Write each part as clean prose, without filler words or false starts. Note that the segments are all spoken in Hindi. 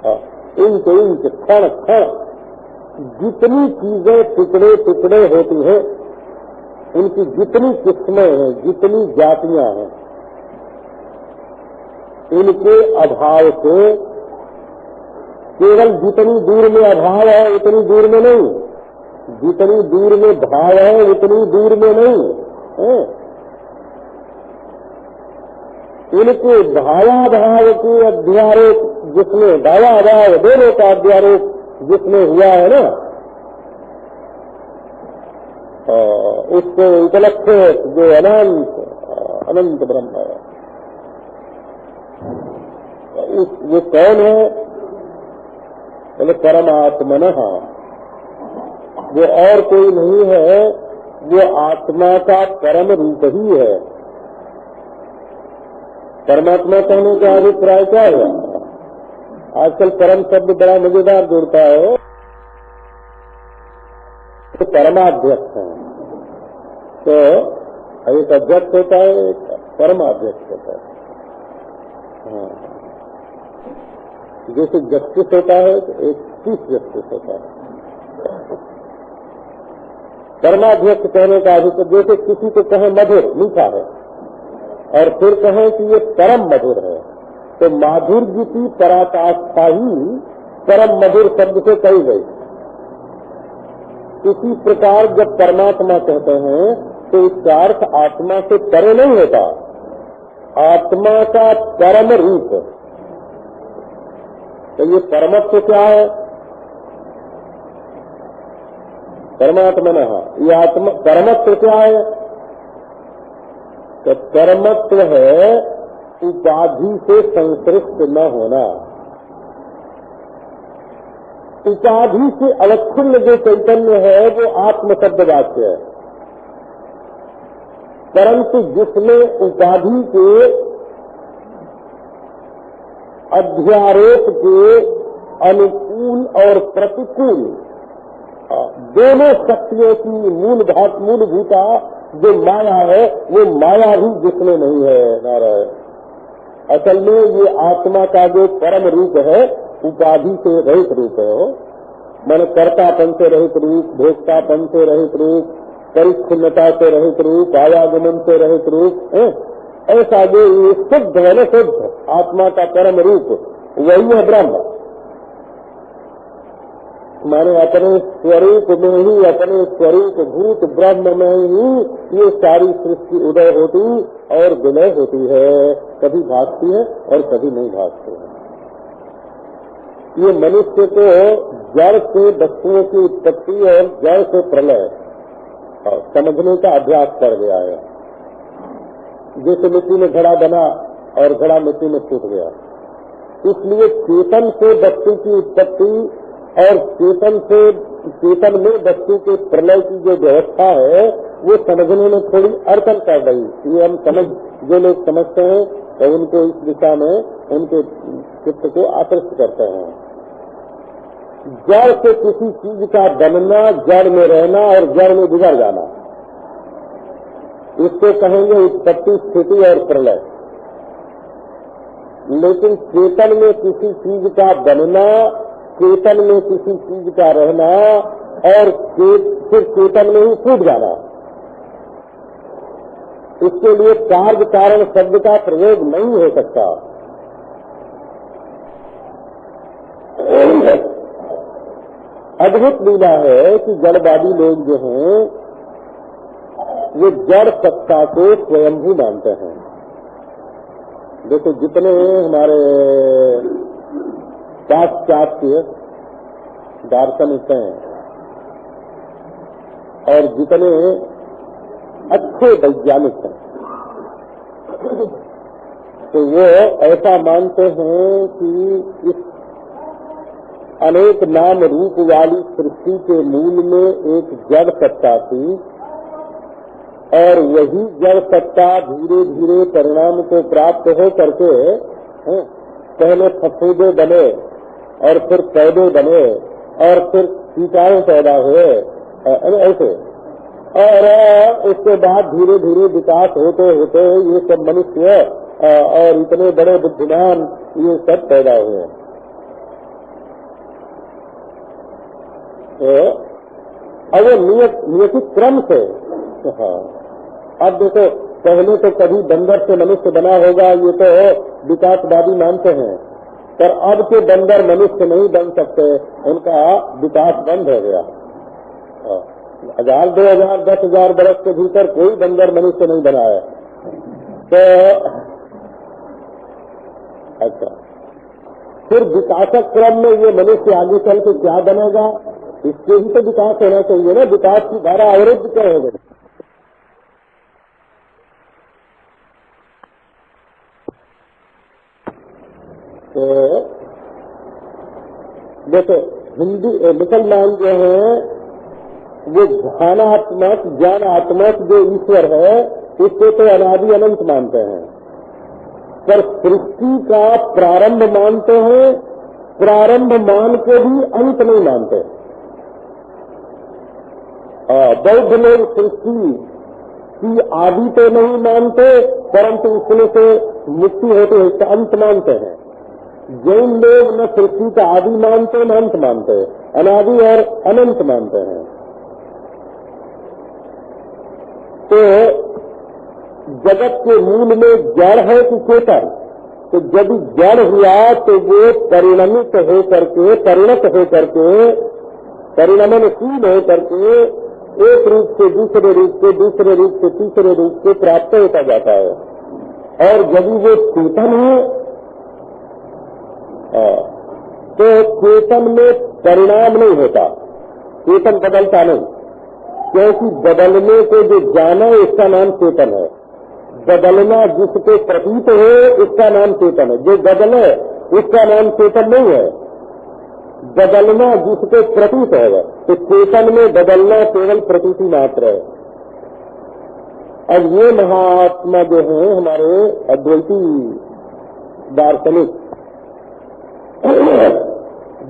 इंच इंच क्षण क्षण जितनी चीजें टुकड़े टुकड़े होती हैं, उनकी जितनी किस्में हैं, जितनी जातियां हैं, इनके अभाव से केवल जितनी दूर में अभाव है उतनी दूर में नहीं, जितनी दूर में भाव है उतनी दूर में नहीं है। इनके भावाभाव के अध्यारोप जिसमें भावाभाव दोनों का अध्यारोप जिसमें हुआ है ना, उसको उपलक्ष्य जो अनंत ब्रह्म है, वो कौन है? बोले परमात्मनः, वो और कोई नहीं है, वो आत्मा का परम रूप ही है। परमात्मा कहने का अभिप्राय क्या है? आजकल परम शब्द बड़ा मजेदार जोड़ता है, तो परमाध्यक्ष है, तो एक अध्यक्ष होता है, एक परमाध्यक्ष होता है। हाँ, जैसे जस्टिस होता है तो एक चीफ जस्टिस होता है। परमाध्यक्ष कहने का अभिप्राय, जैसे किसी को कहे मधुर मीठा है और फिर कहें कि ये परम मधुर है, तो माधुर्य की पराकाष्ठा ही परम मधुर शब्द से कही गई। इसी प्रकार जब परमात्मा कहते हैं तो इसका अर्थ आत्मा से परे नहीं होता, आत्मा का परम रूप। तो ये परमत्व क्या है? परमात्मनः, ये आत्मा परमत्व क्या है? तो परमत्व है उपाधि से संश्लिष्ट न होना। उपाधि से अवच्छिन्न जो चैतन्य है वो आत्म शब्द वाच्य है, परंतु जिसमें उपाधि के अध्यारोप के अनुकूल और प्रतिकूल दोनों शक्तियों की मूलभूता जो माया है, वो माया भी जिसमें नहीं है नारायण। असल में ये आत्मा का जो परम रूप है उपाधि से रहित रूप है, मन कर्तापन से रहित रूप, भोक्तापन से रहित रूप, परिच्छिन्नता से रहित रूप, आवागमन से रहित रूप, ऐसा जो ये शुद्ध है न, शुद्ध आत्मा का परम रूप वही है ब्रह्म। माने अपने स्वरूप में ही, अपने स्वरूप भूत ब्रह्म में ही ये सारी सृष्टि उदय होती और विलय होती है, कभी भागती है और कभी नहीं भागती है। ये मनुष्य को जड़ से वस्तुओं की उत्पत्ति और जड़ से प्रलय समझने का अभ्यास कर गया है। जैसे मिट्टी में घड़ा बना और घड़ा मिट्टी में छूट गया, इसलिए चेतन से वस्तु की उत्पत्ति और चेतन में वस्तु के प्रलय की जो व्यवस्था है वो समझने में थोड़ी अड़चन कर रही। ये हम जो लोग समझते हैं तो उनको इस दिशा में उनके चित्त को आकर्षित करते हैं। जड़ से किसी चीज का बनना, जड़ में रहना और जड़ में गुजर जाना, इसको कहेंगे उत्पत्ति, स्थिति और प्रलय। लेकिन चेतन में किसी चीज का बनना, चेतन में किसी चीज का रहना और फिर चेतन में ही छूट जाना, इसके लिए कार्य कारण शब्द का प्रयोग नहीं हो सकता। अद्भुत लीला है कि जड़वादी लोग जो हैं वो जड़ सत्ता को स्वयंभू मानते हैं। देखो जितने हमारे पाश्चात्य दार्शनिक हैं और जितने अच्छे वैज्ञानिक हैं तो वो ऐसा मानते हैं कि इस अनेक नाम रूप वाली सृष्टि के मूल में एक जड़ सत्ता थी और वही जड़ सत्ता धीरे धीरे परिणाम को प्राप्त हो करके पहले फफूदे बने और फिर पौधे बने और फिर कीटाणु पैदा हुए ऐसे, और उसके बाद धीरे धीरे विकास होते होते ये सब मनुष्य और इतने बड़े बुद्धिमान ये सब पैदा हुए। अब वो नियतिक क्रम से। हाँ, अब देखो पहले तो कभी बंदर से मनुष्य बना होगा, ये तो विकासवादी मानते हैं, पर अब के बंदर मनुष्य नहीं बन सकते, उनका विकास बंद हो गया। 1000, 2000, 10,000 बरस के भीतर कोई बंदर मनुष्य नहीं बना है। तो अच्छा, फिर विकासक क्रम में ये मनुष्य आगे चल के क्या बनेगा, इसके भी तो विकास होना चाहिए ना। विकास की धारा अवरुद्ध क्या हो गई? तो देखो हिंदू मुसलमान जो है वो ध्यानात्मक ज्ञानात्मक जो ईश्वर है उसको तो अनादि अनंत मानते हैं, पर सृष्टि का प्रारंभ मानते हैं, प्रारंभ मान के भी अंत नहीं मानते। बौद्ध लोग सृष्टि की आदि तो नहीं मानते, परंतु उसमें से मुक्ति होती है इसका अंत मानते हैं। जैन लोग न सृष्टि का आदि मानते न अंत मानते, अनादि और अनंत मानते हैं। तो जगत के मूल में जड़ है कि चेतन? तो जब जड़ हुआ तो वो परिणमित हो करके, परिणत हो करके, परिणमनशील हो करके एक रूप से दूसरे रूप से, दूसरे रूप से तीसरे रूप से प्राप्त होता जाता है। और जब वो चेतन है तो चेतन में परिणाम नहीं होता, चेतन बदलता नहीं, क्योंकि बदलने को जो जाना उसका नाम चेतन है। बदलना जिसको प्रतीत हो उसका नाम चेतन है, जो बदले उसका नाम चेतन नहीं है। बदलना जिसको प्रतीत है, तो चेतन में बदलना केवल प्रतीति मात्र है। अब ये महात्मा जो है हमारे अद्वैती दार्शनिक,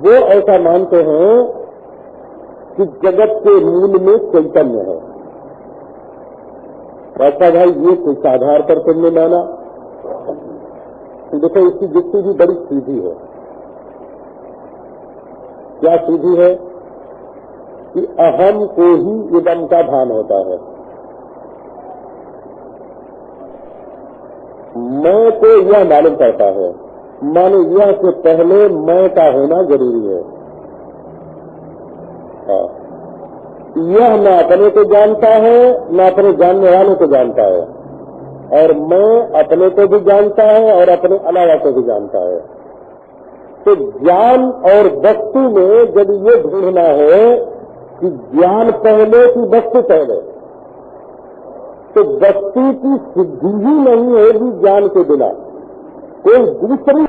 वो ऐसा मानते हैं कि जगत के मूल में चैतन्य है। ऐसा भाई ये किस आधार पर तुमने माना? देखो इसकी युक्ति भी बड़ी सीधी है। क्या सीधी है? कि अहम को ही इदम का भान होता है। मैं को यह मालूम करता है, मानो यह से पहले मैं का होना जरूरी है। यह न अपने को जानता है न अपने जानने वालों को जानता है, और मैं अपने को भी जानता है और अपने अलावा को भी जानता है। तो ज्ञान और वस्तु में जब ये ढूंढना है कि ज्ञान पहले कि वस्तु पहले, तो वस्तु की सिद्धि ही नहीं होगी ज्ञान के बिना। कोई दूसरी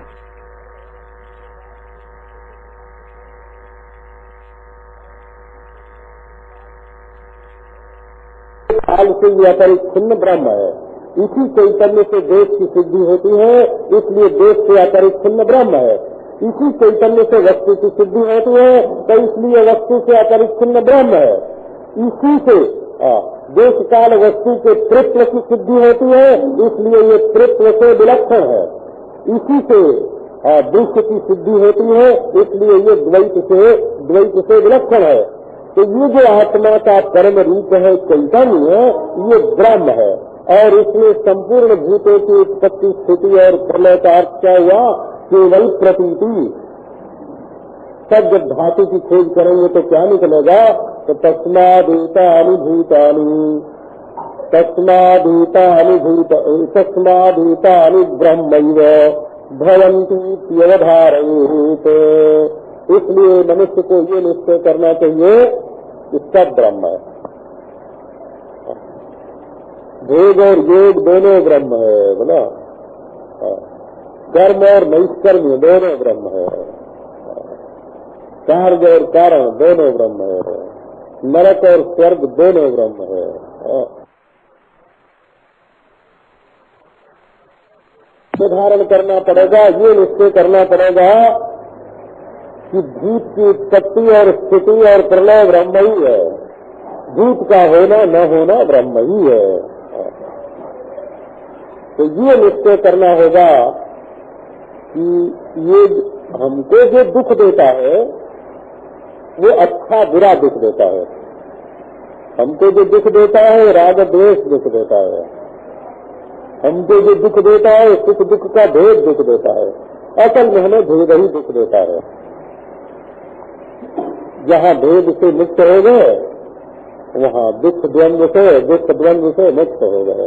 काल से यह अपरिच्छिन्न ब्रह्म है। इसी चैतन्य से देश की सिद्धि होती है, इसलिए देश से अपरिच्छिन्न ब्रह्म है। इसी चैतन्य से वस्तु की सिद्धि होती है, तो इसलिए वस्तु से अपरिच्छिन्न ब्रह्म है। इसी से देश काल वस्तु के तृत्व की सिद्धि होती है, इसलिए ये तृत्व से विलक्षण है। इसी से दृश्य की सिद्धि होती है, इसलिए ये द्वैत से विलक्षण है। तो ये जो आत्मा का परम रूप है चैतन्य, ये ब्रह्म है, और इसमें संपूर्ण भूतों की उत्पत्ति स्थिति और प्रलय का अर्थ क्या हुआ? केवल प्रतीति। सब जब धातु की खोज करेंगे तो क्या निकलेगा? तो तस्मादेतानि भूतानि, तस्मादेतानि ब्रह्मैव भवन्ति इत्यवधारयेत्। इसलिए मनुष्य को ये निश्चय करना चाहिए कि सब ब्रह्म है। भोग और योग दोनों ब्रह्म है, बोला। कर्म और नैष्कर्म दोनों ब्रह्म है। कार्य और कारण दोनों ब्रह्म है। नरक और स्वर्ग दोनों ब्रह्म है। धारण करना पड़ेगा, ये निश्चय करना पड़ेगा कि भूत की उत्पत्ति और स्थिति और प्रलय ब्रह्म ही है। भूत का होना न होना ब्रह्म ही है। तो ये निश्चय करना होगा कि ये हमको जो दुख देता है वो अच्छा बुरा दुख देता है। हमको जो दुख देता है राग द्वेष दुख देता है। हमको जो दुख देता है सुख दुख का भेद दुख देता है। असल में हमें भेद ही दुख देता है। जहाँ भेद से मुक्त हो गए वहाँ दुख द्वंद्व से मुक्त हो गए।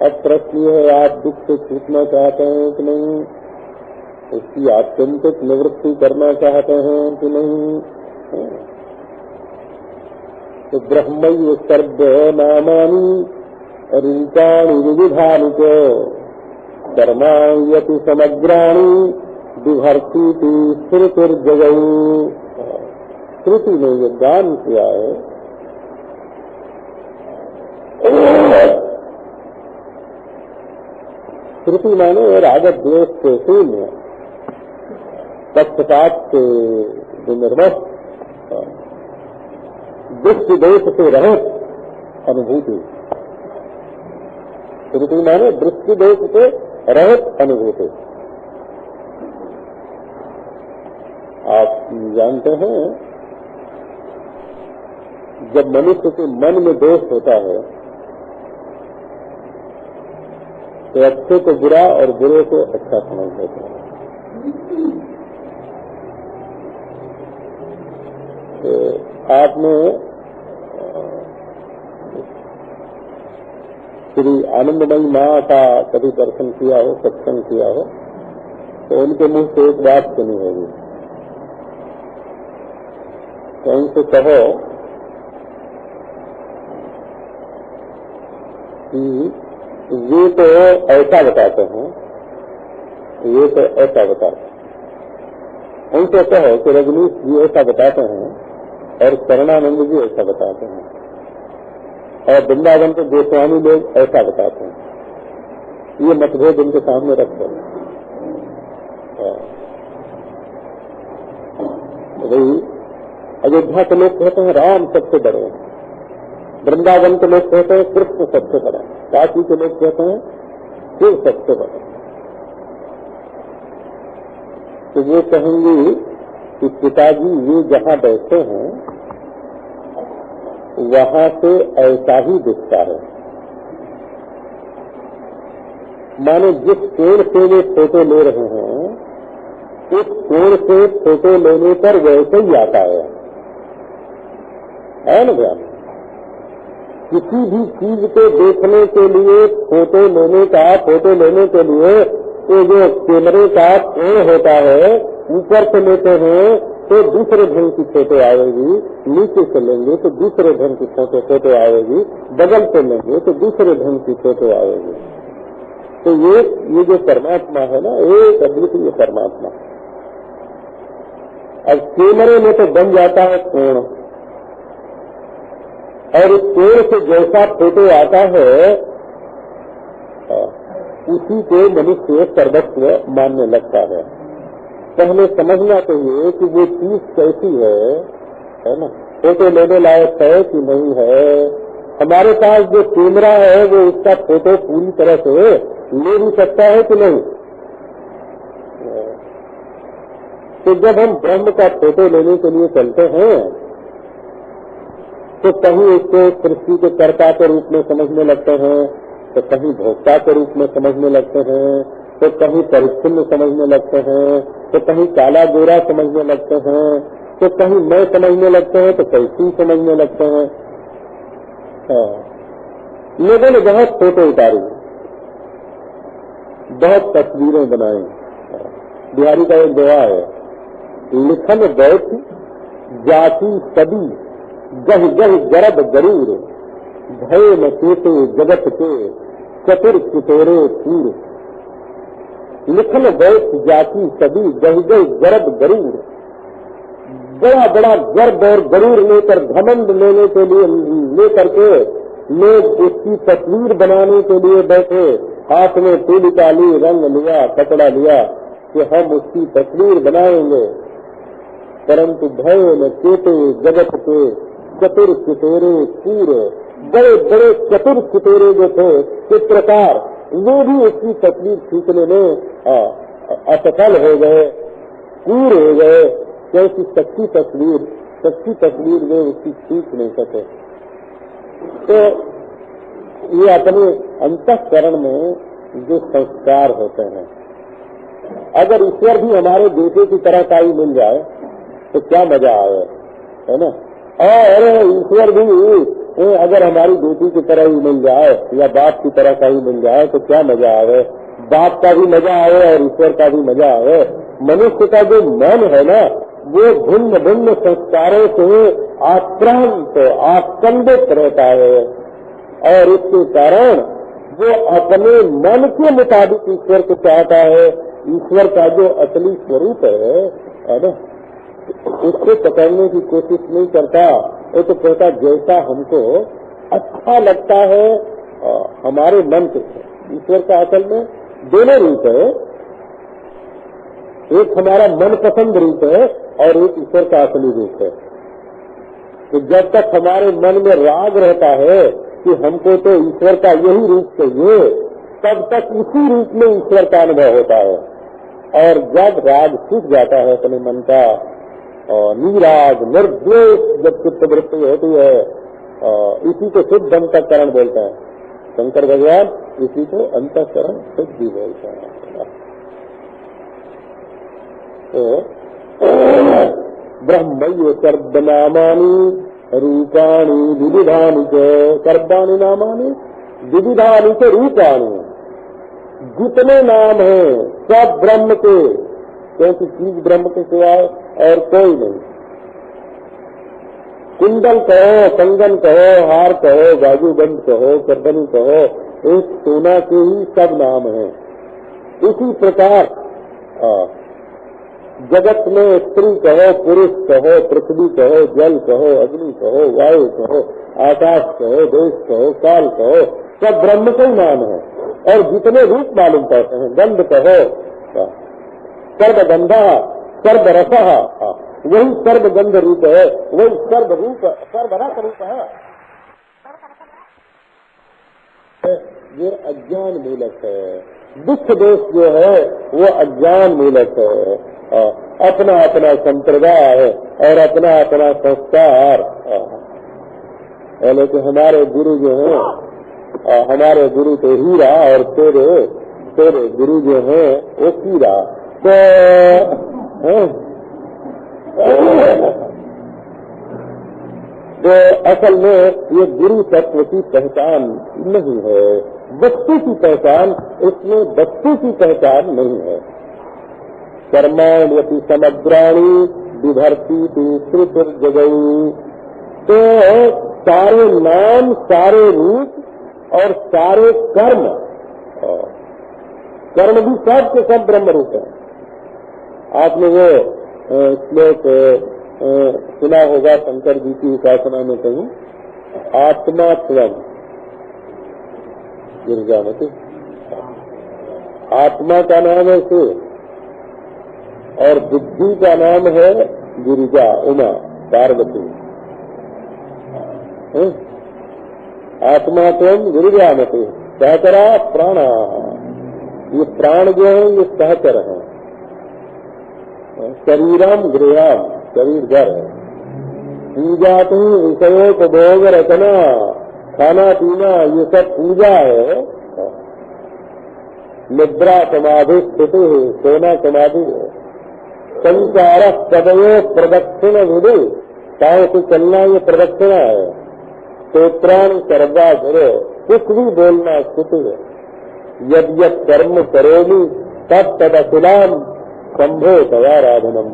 अब प्रश्न ये है, आप दुख से छूटना चाहते हैं कि नहीं, उसकी आत्यंतिक निवृत्ति करना चाहते हैं कि नहीं? तो ब्रह्मैव सर्व नामानि रूपाणि विविधानि च कर्माण्यपि समग्राणि बिभर्तीति श्रुतिर्जगौ। श्रुति ने ये गान किया है। श्रुति माने राग द्वेष से शून्य, पक्षपात से विनिर्मुक्त, दृष्टि दोष से रहित अनुभूति। श्रुति माने दृष्टि दोष से रहित अनुभूति। आप जानते हैं जब मनुष्य के मन में दोष होता है तो अच्छे को बुरा और बुरे को अच्छा समझ लेते हैं। तो आपने श्री आनंदमयी माँ का कभी दर्शन किया हो, सत्संग किया हो, तो उनके मुंह से एक बात सुनी होगी। तो उनसे कहो कि ये तो ऐसा बताते हैं, ये तो ऐसा बताते हैं। उनसे कहो कि रजनीश जी ऐसा बताते हैं और शरणानंद जी ऐसा बताते हैं और वृंदावन के गोस्वामी लोग ऐसा बताते हैं। ये मतभेद उनके सामने रखते हैं। वही अयोध्या के लोग कहते हैं राम सबसे बड़े, वृंदावन के लोग कहते हैं कृष्ण सबसे बड़ा, काशी के लोग कहते हैं शिव सबसे बड़ा। तो वो कहेंगे कि पिताजी ये जहाँ बैठे हैं वहाँ से ऐसा ही दिखता है। माने जिस कोण से वे फोटो ले रहे हैं उस कोण से फोटो लेने पर वैसे ही आता है ना भैया? किसी भी चीज को देखने के लिए फोटो लेने के लिए तो जो कैमरे का कोण होता है ऊपर से लेते हैं तो दूसरे ढंग की फोटो आएगी, नीचे से लेंगे तो दूसरे ढंग की फोटो आएगी, बगल से लेंगे तो दूसरे ढंग की फोटो आएगी। तो ये जो परमात्मा है ना, एक अद्वितीय परमात्मा। अब कैमरे में तो बन जाता है कोण, और इस कोण से जैसा फोटो आता है उसी को मनुष्य सर्वस्व मानने लगता है। पहले समझना चाहिए कि वो चीज कैसी है ना, फोटो लेने लायक है कि नहीं है। हमारे पास जो कैमरा है वो उसका फोटो पूरी तरह से ले भी सकता है कि नहीं। तो जब हम ब्रह्म का फोटो लेने के लिए चलते हैं तो कहीं उसको सृष्टि के कर्ता के रूप में समझने लगते हैं, तो कहीं भोक्ता के रूप में समझने लगते हैं, तो कहीं परिच्छिन्न समझने लगते हैं, तो कहीं काला गोरा समझने लगते हैं, तो कहीं मैं समझने लगते हैं, तो कैसी समझने लगते हैं। लोगों ने बहुत फोटो उतारी, बहुत तस्वीरें बनाई। बिहारी का एक दोहा है, लिखन बैठ जाति सदी गह गह गरब गरूर भय न केते जगत के चतुर चितोरे पूर। लिखन बैठ जाति सदी गह गह गरब गरूर, बड़ा बड़ा गर्व और गरूर लेकर, घमंड लेने के लिए लेकर के लोग उसकी तस्वीर बनाने के लिए बैठे, हाथ में तूलिका ली, रंग लिया, कपड़ा लिया कि हम उसकी तस्वीर बनाएंगे। परंतु भय न केते जगत के चतुर चितोरे पूरे, बड़े बड़े चतुर चितोरे जो थे चित्रकार, वो भी उसकी तस्वीर खींचने में असफल हो गए, पूर हो गए। क्योंकि सच्ची तस्वीर में उसकी खींच नहीं सके। तो ये अपने अंतःकरण में जो संस्कार होते हैं, अगर ईश्वर भी हमारे बेटे की तरह का ही मिल जाए तो क्या मजा आए, है ना। और ईश्वर भी अगर हमारी बेटी की तरह ही मिल जाए या बाप की तरह का ही मिल जाए तो क्या मजा आए। बाप का भी मजा आए और ईश्वर का भी मजा आए। मनुष्य का जो मन है ना, वो भिन्न भिन्न संस्कारों से आक्रांत आस्कंदित रहता है और इसके कारण वो अपने मन के मुताबिक ईश्वर को चाहता है। ईश्वर का जो असली स्वरूप है ना, उसको पकड़ने की कोशिश नहीं करता। वो तो कहता जैसा हमको अच्छा लगता है हमारे मन से। ईश्वर का असल में दोनों रूप है, एक हमारा मनपसंद रूप है और एक ईश्वर का असली रूप है। तो जब तक हमारे मन में राग रहता है कि हमको तो ईश्वर का यही रूप चाहिए, तब तक इसी रूप में ईश्वर का अनुभव होता है। और जब राग छूट जाता है अपने मन का, निराग निर्द्वेष जब चित्तवृत्ति होती है, इसी को शुद्ध अंतःकरण बोलते हैं शंकर भगवान, इसी को अंतःकरण शुद्धि बोलते हैं। तो ब्रह्मैव सर्वनामानि रूपाणि विविधानि च, सर्वाणि नामानि विविधानि च रूपाणि। जितने नाम हैं सब ब्रह्म के, क्योंकि चीज ब्रह्म के सिवाय और कोई नहीं। कुंडल कहो, कंगन कहो, हार कहो, बाजूबंद कहो, करदनी कहो, एक सोना के ही सब नाम हैं। इसी प्रकार जगत में स्त्री कहो, पुरुष कहो, पृथ्वी कहो, जल कहो, अग्नि कहो, वायु कहो, आकाश कहो, देश कहो, काल कहो, सब ब्रह्म के ही नाम है। और जितने रूप मालूम पड़ते हैं, गंध कहो, सर्वगंधा सर्वरसा, वही सर्वगंध रूप है, वही सर्वरस रूप है। ये अज्ञान मूलक है। दुख दोष जो है वो अज्ञान मूलक है। अपना अपना संप्रदाय और अपना अपना संस्कार। लेकिन हमारे गुरु जो हैं, हमारे गुरु तो हीरा और तेरे गुरु जो हैं वो कीरा। तो असल में ये गुरु तत्व की पहचान नहीं है, वस्तु की पहचान, इसमें वस्तु की पहचान नहीं है। कर्माण्यपि समग्राणि बिभर्ति श्रुतिर्जगई। तो सारे नाम, सारे रूप और सारे कर्म भी सब के सब ब्रह्म रूप है। आपने वो श्लोक सुना होगा शंकर जी की उपासना में कहीं, आत्मा स्वयं गिरजामती। आत्मा का नाम है शिव और बुद्धि का नाम है गिरिजा, उमा, पार्वती। आत्मा स्वयं गिरिजामती सहचरा प्राणा। ये प्राण जो है ये सहचर है। शरीरम गृहम, शरीर घर है। पूजा तो विषयोपभोग रचना, खाना पीना, ये सब पूजा है। निद्रा समाधि स्थिति, सोना समाधि है। संचार सदैव प्रदक्षिण विधि, पांव से चलना ये प्रदक्षिणा है। स्तोत्राणि सर्वा करो, कुछ भी बोलना स्तुति है। यद यद कर्म करोमि तद तद अखिलाम शंभो तवाराधनम।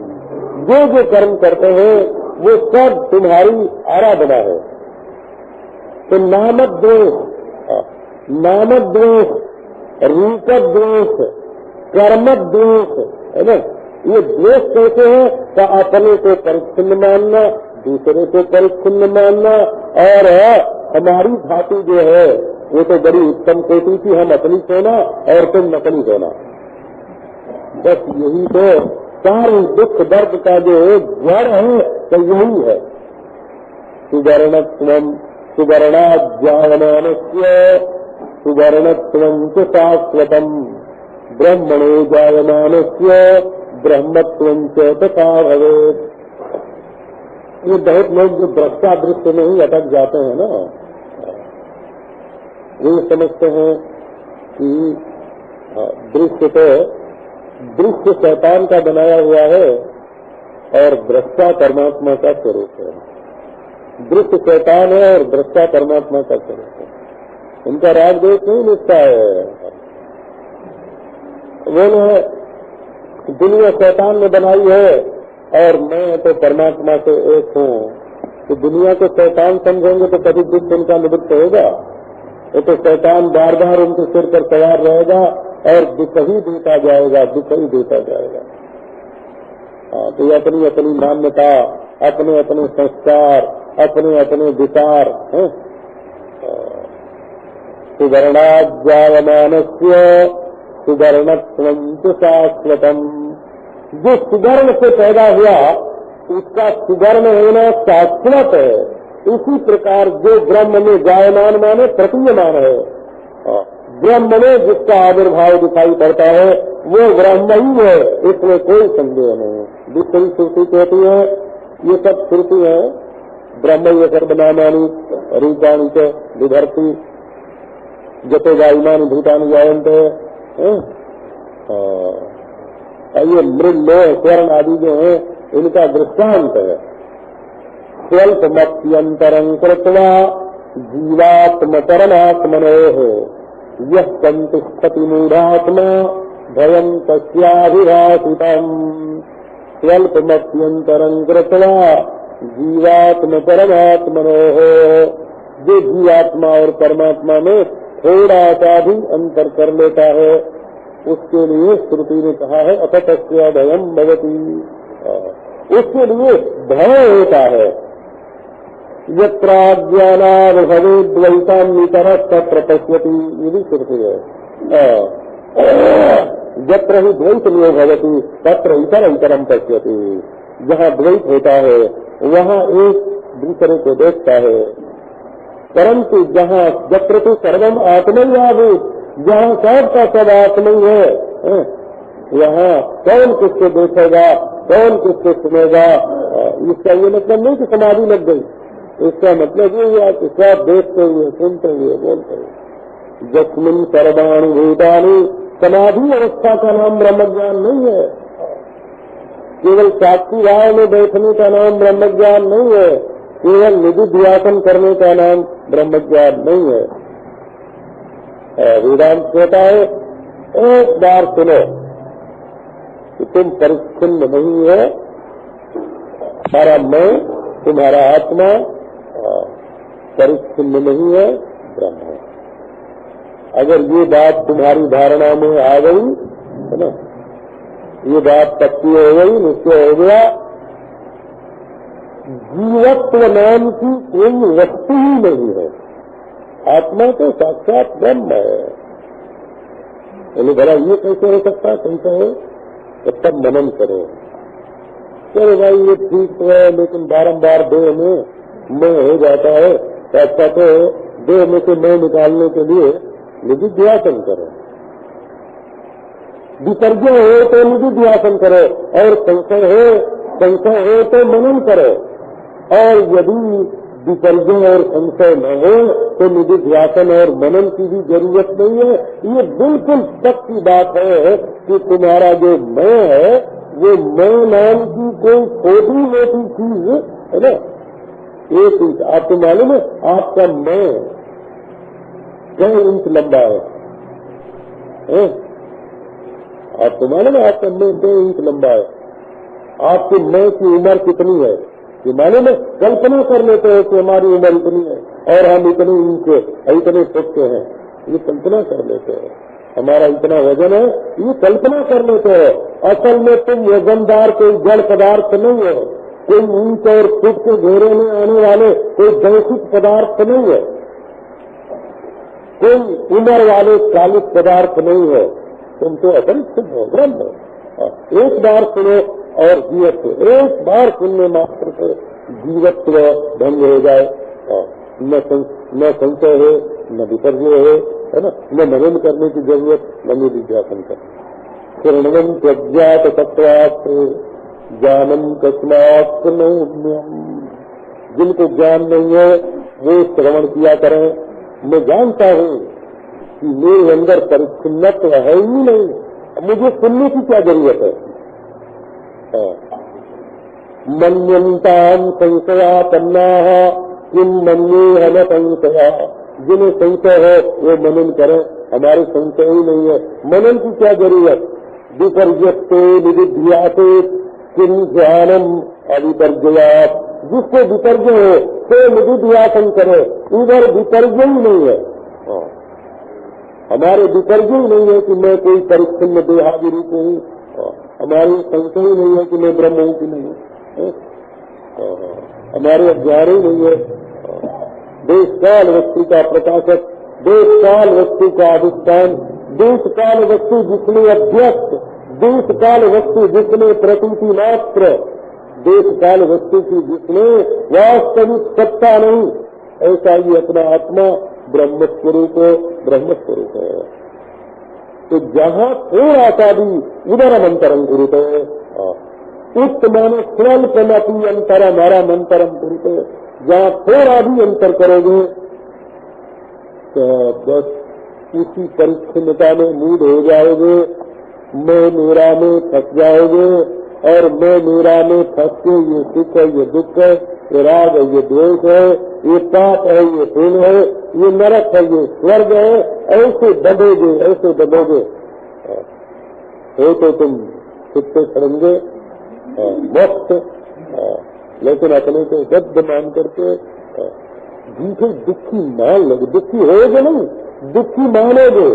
जो जो कर्म करते हैं वो सब तुम्हारी आराधना है। तो नामद्वेष, रूपद्वेष, कर्मद्वेष है ना, ये द्वेष कैसे है? तो अपने को परिच्छिन्न मानना, दूसरे को परिच्छिन्न मानना, और हमारी धातु जो है वो तो बड़ी उत्तम कोटि की, हम अपनी सोना और तुम नकली सोना। बस यही तो सारे दुख दर्द का जो जड़ है तो यही है। सुवर्णत्वम सुवर्णाज्जायमानस्य सुवर्णत्वम च शाश्वतम ब्रह्मणो जायमानस्य ब्रह्मत्वं च तथा भवेत्। ये बहुत लोग जो दृष्टा दृश्य में ही अटक जाते हैं ना, वो समझते हैं कि दृश्य तो दृश्य शैतान का बनाया हुआ है और दृष्टा परमात्मा का स्वरूप है। दृश्य शैतान है और दृष्टा परमात्मा का स्वरूप है। उनका राग द्वेष नहीं मिलता है। बोले दुनिया शैतान ने बनाई है और मैं तो परमात्मा से एक हूँ, तो दुनिया को शैतान समझेंगे तो कभी दुख उनका निवृत्त होगा। वो तो शैतान बार बार उनके सिर पर सवार रहेगा और दुख ही देता जाएगा, दुख ही देता जाएगा। तो अपनी अपनी मान्यता, अपने अपने संस्कार, अपने अपने विचार हैं। सुवर्णाज्जायमानस्य सुवर्णत्वं च शाश्वतम्। जो सुवर्ण से पैदा हुआ उसका सुवर्ण होना शाश्वत है। इसी प्रकार जो ब्रह्म में जायमान माने प्रतीयमान है, ब्रह्म में जिसका आविर्भाव दिखाई पड़ता है वो ब्रह्म ही है, इसमें कोई संदेह नहीं। दूसरी श्रुति कहती है, ये सब श्रुति है, ब्रह्म ये सर्वनामानि रूपाणि च विभर्ति जतो वायुमानि भूतानि जायन्ते। ये मृल्लोह स्वर्ण आदि जो है इनका दृष्टांत है। स्वल्पमप्यन्तरं कृत्वा जीवात्म परमात्मनोः यः सन्तुष्टति मूढात्मा भयं तस्याभिभाषितम्। स्वल्पमप्यन्तरं कृत्वा जीवात्म परमात्मनोः, जो जीवात्मा और परमात्मा में थोड़ा सा भी अंतर कर लेता है उसके लिए श्रुति ने कहा है अततस्य भयं भवति। उसके लिए भय होता है। यत्राज्ञानानुभवेद्वैतान्नितरः तत्र पश्यति, ये भी श्रुति है। यत्र हि द्वैतमयो भवति तत्र इतरं पश्यति। जहाँ द्वैत होता है वहाँ एक दूसरे को देखता है, परंतु जहाँ यत्र तो सर्वम आत्मैवाभूत, जहाँ सबका सब आत्मा ही है, वहाँ कौन किसको देखेगा, कौन किसको सुनेगा। इसका ये मतलब नहीं कि समाधि लग गई, इसका मतलब ये हुआ कि सब देखते हुए, सुनते हुए, बोलते हुए। जस्मिन् सर्वाणि भूतानि, समाधि अवस्था का नाम ब्रह्मज्ञान नहीं है। केवल साक्षी भाव में बैठने का नाम ब्रह्मज्ञान नहीं है। केवल निधिध्यासन करने का नाम ब्रह्मज्ञान नहीं है। वेदांत कहता है एक बार सुनो कि तुम परिच्छिन्न नहीं है, तुम्हारा मैं, तुम्हारा आत्मा परिच्छिन्न नहीं है, ब्रह्म है। अगर ये बात तुम्हारी धारणा में आ गई है ना, ये बात पक्की हो गई, निश्चय हो गया, जीवत्व नाम की कोई वस्तु ही नहीं है। आत्मा तो साक्षात ब्रह्म है। बोले भला ये कैसे हो सकता है, कैसे हो? तो तब मनन करो। चलो भाई ये ठीक तो है, लेकिन बारंबार देह में मैं हो जाता है, ऐसा तो देह में से मैं निकालने के लिए निधिध्यासन करो। विसर्जन हो तो निधिध्यासन करो, और संशय हो तो मनन करो। और यदि विसर्जन और संशय न हो तो निधिध्यासन और मनन की भी जरूरत नहीं है। ये बिल्कुल पक्की बात है कि तुम्हारा जो मैं है वो मैं नाम की कोई छोटी मोटी चीज है ना, एक इंच। आपको मालूम है आपका मैं कई इंच लंबा है? आपको मालूम है आपका मैं 2 इंच लंबा है। आपके मैं की उम्र कितनी है ये मालूम है? कल्पना कर लेते हो कि हमारी उम्र इतनी है और हम इतने इंच इतने फुट के हैं, ये कल्पना कर लेते हो। हमारा इतना वजन है, ये कल्पना कर लेते हो। असल में तुम वजनदार कोई जड़ पदार्थ नहीं हो, कोई इंच और फुट के घेरे में आने वाले कोई दैसिक पदार्थ नहीं है, कोई उम्र वाले चालित पदार्थ नहीं है। तुम तो अपरिच्छिन्न हो, ब्रह्म हो। एक बार सुनो और जीवत्व, एक बार सुनने मात्र से जीवत्व भंग हो जाए। न संशय हो, न विपर्य हो, है ना, न मनन करने की जरूरत, न निधिध्यासन करने। शरणं प्रज्ञात तत्वास्ते ज्ञानम कस्मात् नोम्यम। जिनको ज्ञान नहीं है वो श्रवण किया करें। मैं जानता हूँ कि मेरे अंदर परिच्छिन्नत्व है ही नहीं, मुझे सुनने की क्या जरूरत है। मन्यन्तान् संशयापन्नाः किं मन्येह न संशया। जिन्हें संशय है वो मनन करें, हमारे संशय ही नहीं है, मनन की क्या जरूरत। विपर्यस्ते निविध्याते किं ध्यानम अविपर्जयात्। जिसको विपर्जय हो तो निविध्यासन करे, इधर विपर्जय ही नहीं है। हमारे विपर्जय ही नहीं है कि मैं कोई परिच्छिन्न देहादि रूप हूँ। हमारी संशय ही नहीं है कि मैं ब्रह्म हूँ कि नहीं। हमारे अज्ञान ही नहीं है। देश काल वस्तु का प्रकाशक, देश काल वस्तु का अधिष्ठान, देश काल वस्तु जिसमें अध्यस्त, देश काल वस्तु जिसमें प्रतीति मात्र, देश काल वस्तु की जिसमें वास्तविक सत्ता नहीं, ऐसा ही अपना आत्मा ब्रह्मस्वरूप है। तो जहाँ थोड़ा सा भी उदरम अंतरम कुरुते, उत्तमान स्वल्पमपि अंतरम हरम अंतरम कुरुते, जहाँ थोड़ा भी अंतर करोगे तो बस उसी परिच्छिन्नता में मूड हो जाओगे, मैं मेरा में फंस जाओगे। और मैं मेरा में फंस के ये सुख है, ये दुख है, ये राग है, ये द्वेष है, ये पाप है, ये पुण्य है, ये नरक है, ये स्वर्ग है, ऐसे दबोगे, ऐसे दबोगे हो तो तुम सुखते छड़ेंगे मुक्त। लेकिन अपने को बद्ध मान करके जिसे दुखी मान लोगे, दुखी होगे नहीं, दुखी मानोगे,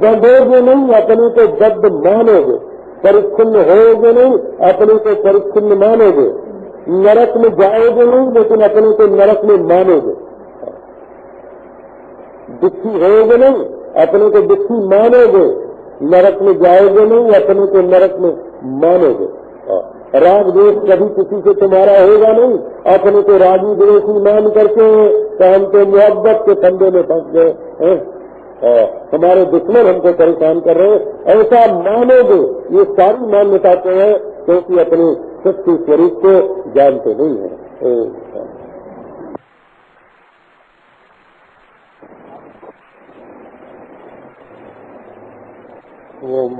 दबोगे नहीं, अपने को बद्ध मानोगे, परिच्छिन्न होगे नहीं, अपने को परिच्छिन्न मानोगे, नरक में जाओगे नहीं लेकिन अपने को नरक में मानोगे, दुखी होगे नहीं, अपने को दुखी मानोगे, नरक में जाओगे नहीं, अपने को नरक में मानोगे। राग द्वेष कभी किसी से तुम्हारा होगा नहीं, अपने को रागी द्वेषी मान करके तो हम तो मोहब्बत के फंदे में फंस गए, हमारे दुश्मन हमको परेशान कर रहे हैं, ऐसा मानोगे। ये सारी मान्यता तो है क्योंकि अपने सच्चे स्वरूप को जानते नहीं है। ओम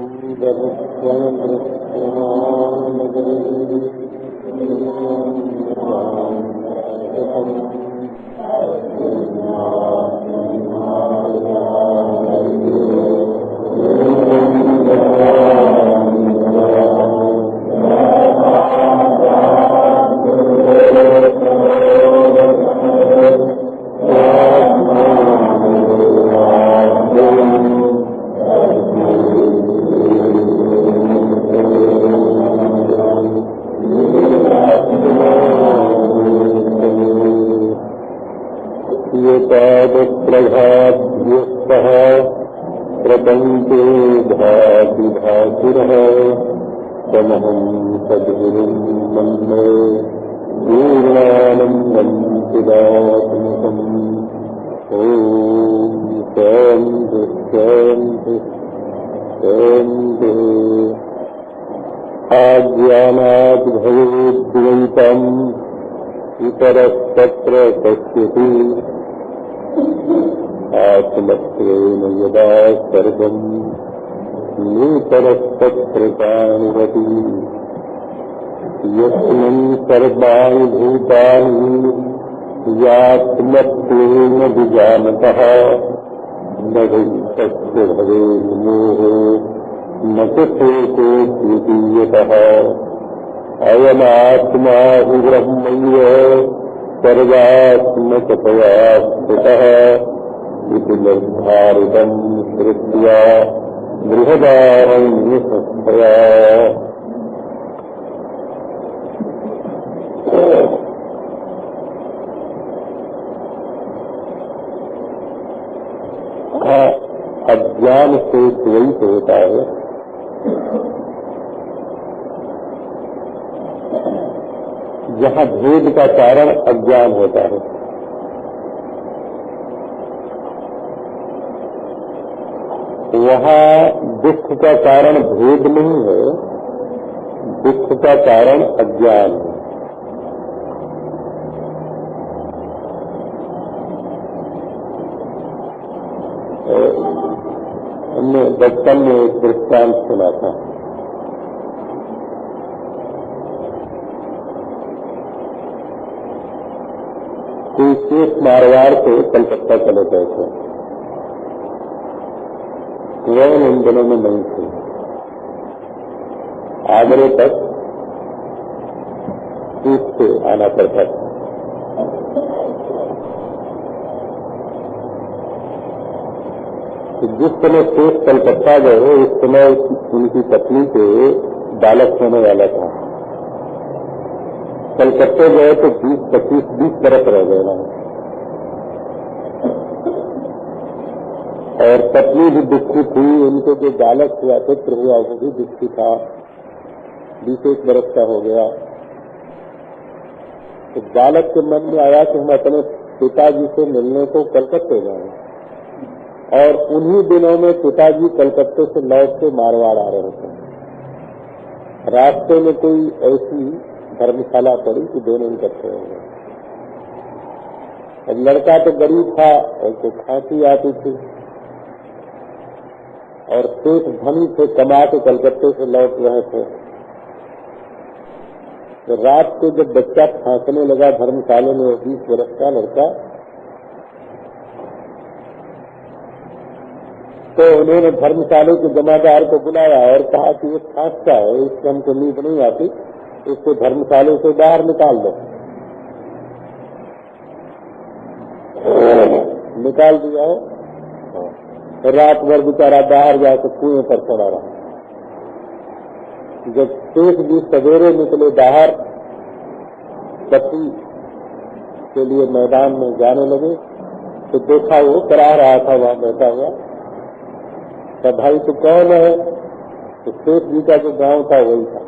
प्रभाभ्युस्तः प्रपंचे भाति भासुरः तमहं सद्गुरुं मन्ये पूर्णानन्दं चिदात्मकम्। ॐ शान्ति शान्ति शान्तिः। आज्ञानाद् भवेद्वैतम् इतरस्तत्र पश्यति आत्मत्वेन यदा सर्वम् नूतनस्तत्र जानिवति यस्मिन् सर्वाणि भूतानि यात्मत्वेन विजानतः न तस्य भवेन् मोहो न च शोको द्वितीयतः। अयमात्मा हि ब्रह्मैव सर्वात्मकतया स्थितः इति निर्धारितम् श्रुत्या बृहदारण्यकथया। अज्ञान से द्वैत होता है, जहाँ भेद का कारण अज्ञान होता है। वहाँ दुख का कारण भेद नहीं है, दुख का कारण अज्ञान है। हमने बचपन में एक दृष्टांत सुना था। कोई शेष मारवाड़ से कलकत्ता चले गए थे। ट्रेन इन दिनों में नहीं थी, आगरे तक सीट से आना पड़ता था। तो जिस समय शेष कलकत्ता गए उस समय उनकी पत्नी के बालक होने वाला था। कलकत्ते गए तो 20 बरस रह गए वहां, और पत्नी भी दुखी थी। उनको जो बालक हुआ पुत्र हुआ वो भी दुखी था, 20 बरस का हो गया। तो बालक के मन में आया कि हम अपने पिताजी से मिलने को कलकत्ते जाएं, और उन्हीं दिनों में पिताजी कलकत्ते से लौट के मारवाड़ आ रहे थे। रास्ते में कोई ऐसी धर्मशाला पड़ी कि दोनों इकट्ठे हो गए। अब लड़का तो गरीब था, उसको खांसी आती थी, और शेष धनी से कमा के कलकत्ते से लौट रहे थे। तो रात को जब बच्चा खांसने लगा धर्मशाला में, 20 वर्ष का लड़का, तो उन्होंने धर्मशाला के जमादार को बुलाया और कहा कि ये खांसता है, इससे हमको नींद नहीं आती, इसको धर्मशाला से बाहर निकाल दो। निकाल दिया है। रात भर बेचारा बाहर जाकर कुएं पर पड़ा रहा। जब शेष भी सवेरे निकले बाहर पति के लिए मैदान में जाने लगे, तो देखा वो करा रहा था वहां बैठा हुआ। तो भाई तो कौन है? तो शेष जी का जो गांव था वही था।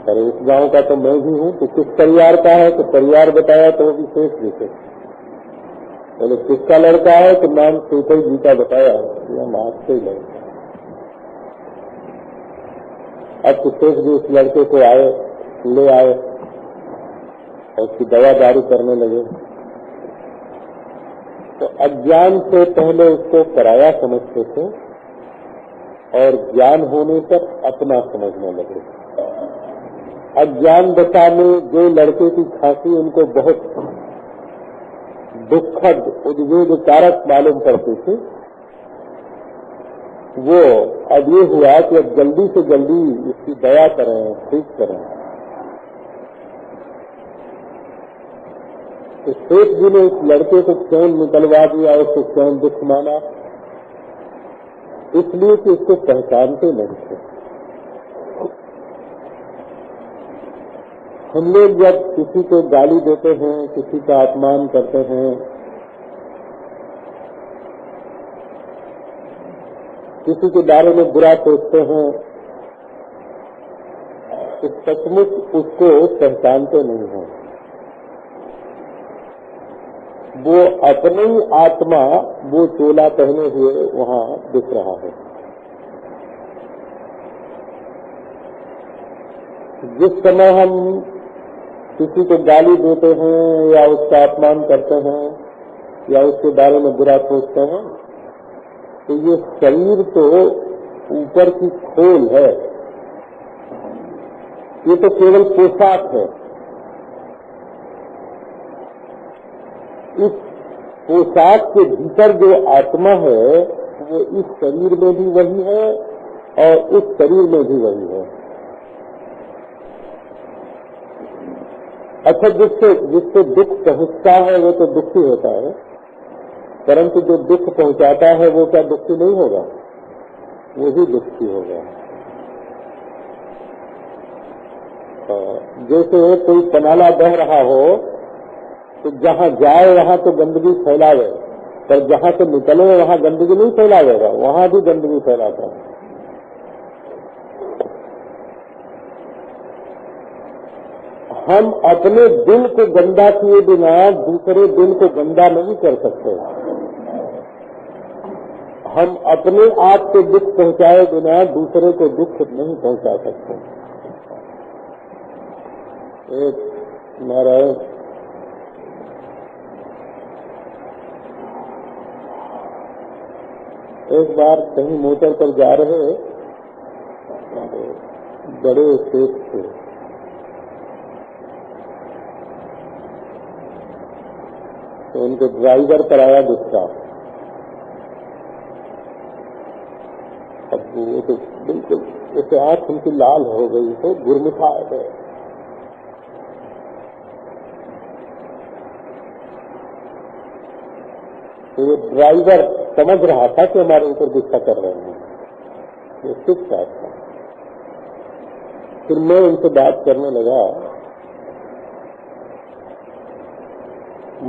अरे इस गांव का तो मैं भी हूँ। तो किस परिवार का है? तो परिवार बताया तो वो भी शेष जी थे। बोले किसका लड़का है? तो नाम शेखर जी का बताया। हम आपसे ही लड़का। अब तो शेख जी उस लड़के को ले आए और उसकी दवा दारू करने लगे। तो अज्ञान से पहले उसको पराया समझते थे, और ज्ञान होने पर अपना समझने लगे। अज्ञान दशा में जो लड़के की खांसी उनको बहुत दुखद उद्वेग कारक मालूम पड़ती थी, वो अब ये हुआ कि अब जल्दी से जल्दी इसकी दया करें, ठीक करें। तो शेख जी ने उस लड़के को क्यों निकलवा दिया, उसको क्यों दुख माना? इसलिए कि उसको पहचानते नहीं थे। हम लोग जब किसी को गाली देते हैं, किसी का अपमान करते हैं, किसी के बारे में बुरा सोचते हैं, तो सचमुच उसको पहचानते नहीं हैं। वो अपनी आत्मा वो चोला पहने हुए वहाँ दिख रहा है। जिस समय हम किसी को गाली देते हैं या उसका अपमान करते हैं या उसके बारे में बुरा सोचते हैं, तो ये शरीर तो ऊपर की खोल है, ये तो केवल पोशाक है। इस पोशाक के भीतर जो आत्मा है वो इस शरीर में भी वही है और उस शरीर में भी वही है। अच्छा, जिससे दुख पहुंचता है वो तो दुखी होता है, परंतु जो दुख पहुंचाता है वो क्या दुखी नहीं होगा? वो भी दुखी होगा। जैसे कोई पनाला बह रहा हो तो जहाँ जाए वहाँ तो गंदगी फैलावे, पर जहाँ से निकले वहाँ गंदगी नहीं फैलावेगा, वहाँ भी गंदगी फैलाता है। हम अपने दिल को गंदा किए बिना दूसरे दिल को गंदा नहीं कर सकते। हम अपने आप को दुख पहुंचाए बिना दूसरे को दुख नहीं पहुंचा सकते। एक नारायण एक बार कहीं मोटर पर जा रहे बड़े सेठ थे, तो उनके ड्राइवर पर आया गुस्सा। अब वो तो बिल्कुल उसे आँख उनकी लाल हो गई, तो गुरमुखा गए। तो ये ड्राइवर समझ रहा था कि हमारे ऊपर गुस्सा कर रहे हैं, ये चुप था। फिर मैं उनसे बात करने लगा।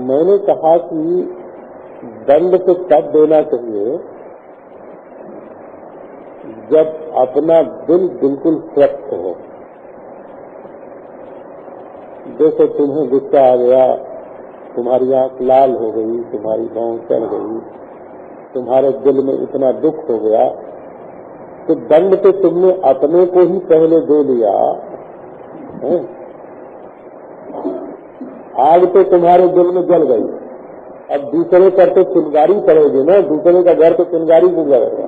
मैंने कहा कि दंड तो तब देना चाहिए जब अपना दिल बिल्कुल स्वस्थ हो। जैसे तुम्हें गुस्सा आ गया, तुम्हारी आंख लाल हो गई, तुम्हारी भौं चढ़ गई, तुम्हारे दिल में इतना दुख हो गया, तो दंड तो तुमने अपने को ही पहले दे लिया है? आग तो तुम्हारे दिल में जल गई, अब दूसरे पर तो चिंगारी पड़ेगी ना, दूसरे का घर तो चिंगारी गुजरेगा।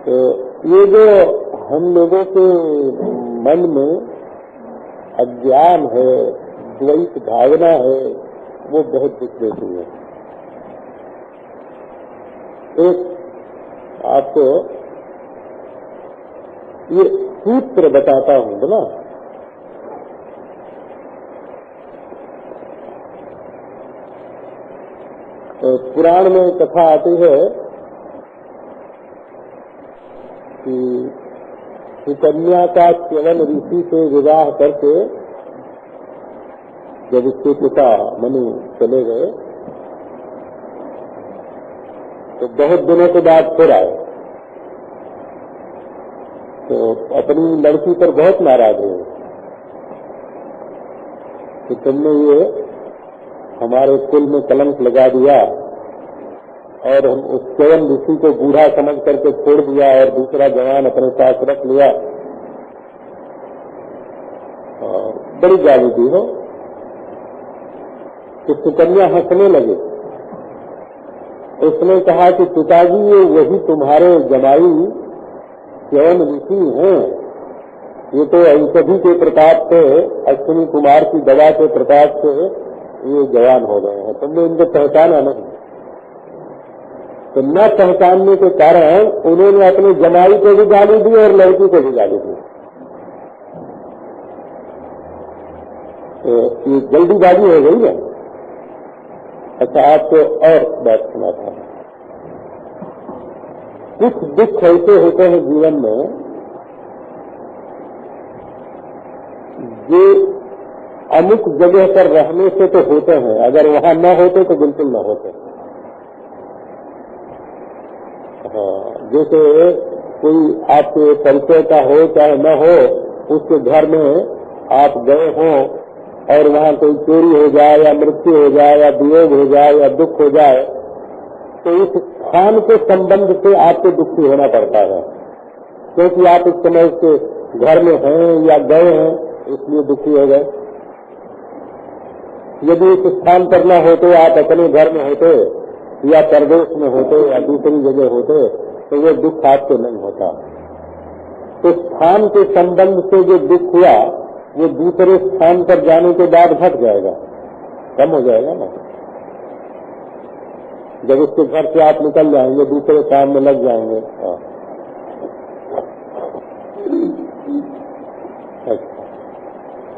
तो ये जो हम लोगों के मन में अज्ञान है, द्वैत भावना है, वो बहुत दुख देती है। एक आपको ये सूत्र बताता हूँ बोला। तो पुराण में कथा आती है कि सुकन्या का च्यवन ऋषि से विवाह करके जब उसके पिता मनु चले गए तो बहुत दिनों के बाद फिर आए, तो अपनी लड़की पर बहुत नाराज हुए कि तुमने ये हमारे कुल में कलंक लगा दिया और हम उस च्यवन ऋषि को बूढ़ा समझ करके छोड़ दिया और दूसरा जवान अपने पास रख लिया। बड़ी गाली दी हो कि सुकन्या हंसने लगे। उसने कहा कि पिताजी ये वही तुम्हारे जमाई च्यवन ऋषि हैं, ये तो औषधि के प्रताप से, अश्विनी कुमार की दवा के प्रताप से ये जवान हो गए हैं, तुमने इनको पहचाना नहीं। तो न पहचानने के कारण उन्होंने अपने जमाई को भी गाली दी और लड़की को भी गाली दी। तो ये जल्दीबाजी हो गई है। अच्छा, आपको और बात सुनाता हूं। कुछ दुख ऐसे होते हैं जीवन में जो अमुक जगह पर रहने से तो होते हैं, अगर वहां न होते तो बिल्कुल न होते। हाँ, जैसे कोई आपके परिचय का हो चाहे न हो, उसके घर में आप गए हों और वहाँ कोई चोरी हो जाए या मृत्यु हो जाए या वियोग हो जाए या दुख हो जाए, तो इस स्थान के संबंध से आपको दुखी होना पड़ता है, क्योंकि आप इस समय उसके घर में हैं या गए हैं, इसलिए दुखी हो गए। यदि इस स्थान पर न होते, आप अपने घर में होते या परदेश में होते या दूसरी जगह होते, तो वो दुख आपको नहीं होता। तो स्थान के संबंध से जो दुख हुआ वो दूसरे स्थान पर जाने के बाद घट जाएगा, कम हो जाएगा ना। जब उसके घर से आप निकल जाएंगे, दूसरे काम में लग जाएंगे।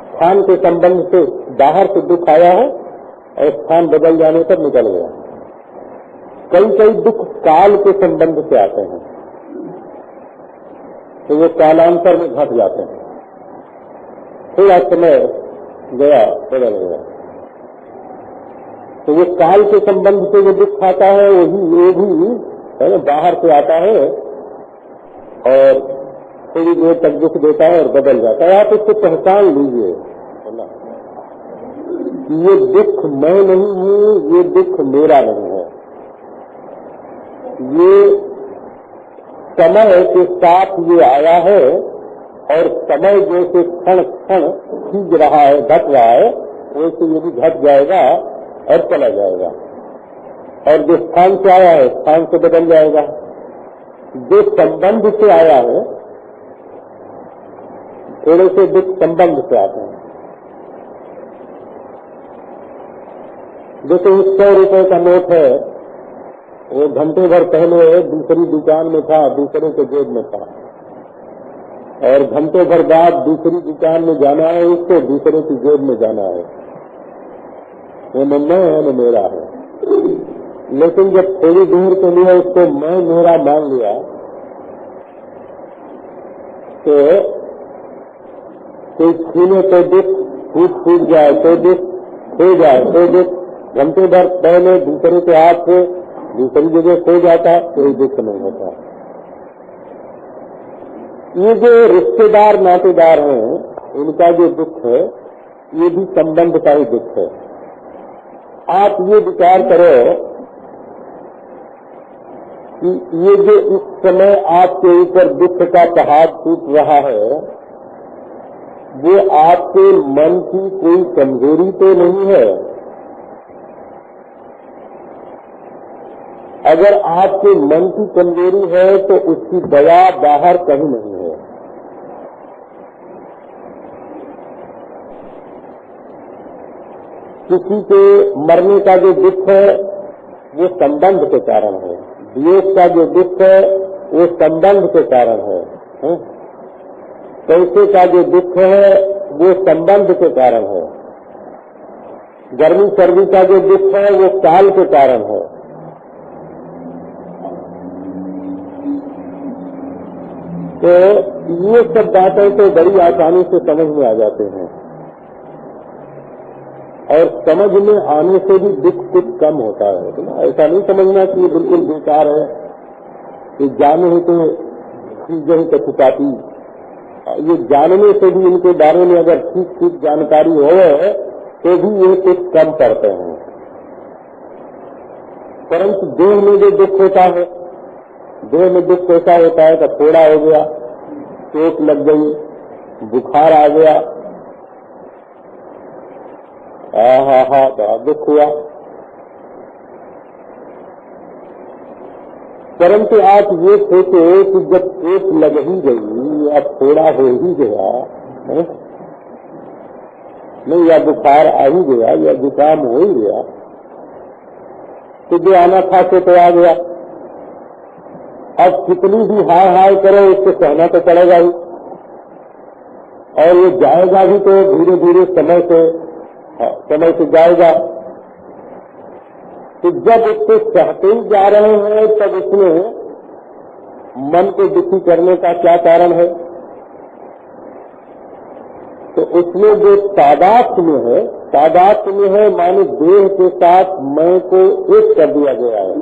स्थान के संबंध से बाहर से दुख आया है और स्थान बदल जाने पर निकल गया। कई कई दुख काल के संबंध से आते हैं, तो वो कालांतर में घट जाते हैं। थोड़ा समय गया, बदल गया, तो वो काल के संबंध से जो दुख आता है वही ये भी है ना, बाहर से आता है और थोड़ी देर तक दुख देता है और बदल जाता है। आप इसको पहचान लीजिए। ये दुख मैं नहीं हूँ, ये दुख मेरा नहीं है। ये समय के साथ ये आया है और समय जैसे क्षण क्षण खींच रहा है, घट रहा है, वैसे ये भी घट जाएगा और चला जाएगा। और जो स्थान से आया है स्थान से बदल जाएगा। जो संबंध से आया है, थोड़े से दुख संबंध से आते हैं। जैसे 100 रुपए का नोट है, वो घंटे भर पहले दूसरी दुकान में था, दूसरे के जेब में था, और घंटे भर बाद दूसरी दुकान में जाना है, उसको दूसरे की जेब में जाना है। वो न मैं है न मेरा है। लेकिन जब थोड़ी देर के लिए उसको मैं मेरा मान लिया, तो कोई छीने तो दुख, फूट जाए तो दुख, खो जाए तो दुख। घंटे भर पहले दूसरे के हाथ से दूसरी जगह खो जाता, कोई दुख नहीं होता। ये जो रिश्तेदार नातेदार हैं, इनका जो दुख है, ये भी संबंध का ही दुख है। आप ये विचार करो कि ये जो इस समय आपके ऊपर दुख का पहाड़ टूट रहा है, वो आपके मन की कोई कमजोरी तो नहीं है। अगर आपके मन की कमजोरी है तो उसकी दया बाहर कहीं नहीं है। किसी के मरने का जो दुख है वो संबंध के कारण है, वियोग का जो दुख है वो संबंध के कारण है, पैसे का जो दुख है वो संबंध के कारण है, गर्मी सर्दी का जो दुख है वो काल के कारण है। तो ये सब बातें तो बड़ी आसानी से समझ में आ जाते हैं, और समझ में आने से भी दुख कुछ कम होता है। तो ऐसा नहीं समझना कि ये बिल्कुल बेकार है, ये जाने ही तो चीजें ही तो छुपाती। ये जानने से भी इनके बारे में अगर ठीक ठीक जानकारी हो तो भी ये कुछ कम करते हैं। परंतु देह में जो दुख होता है, देह में दुख कैसा होता है कि फोड़ा हो गया, चोट लग गई, बुखार आ गया, बड़ा दुख हुआ। परंतु आप ये सोचो कि जब चोट लग ही गई या फोड़ा हो ही गया, नहीं, या बुखार आ ही गया या जुकाम हो ही गया, तो जो आना था तो आ गया। अब कितनी भी हाय हाय करो, उसको सहना तो पड़ेगा ही, और ये जाएगा भी तो धीरे धीरे समय से जाएगा। तो जब उसको सहते ही जा रहे हैं, तब उसमें मन को दुखी करने का क्या कारण है? तो उसमें जो तादात्म्य है, माने देह के साथ मैं को एक कर दिया गया है।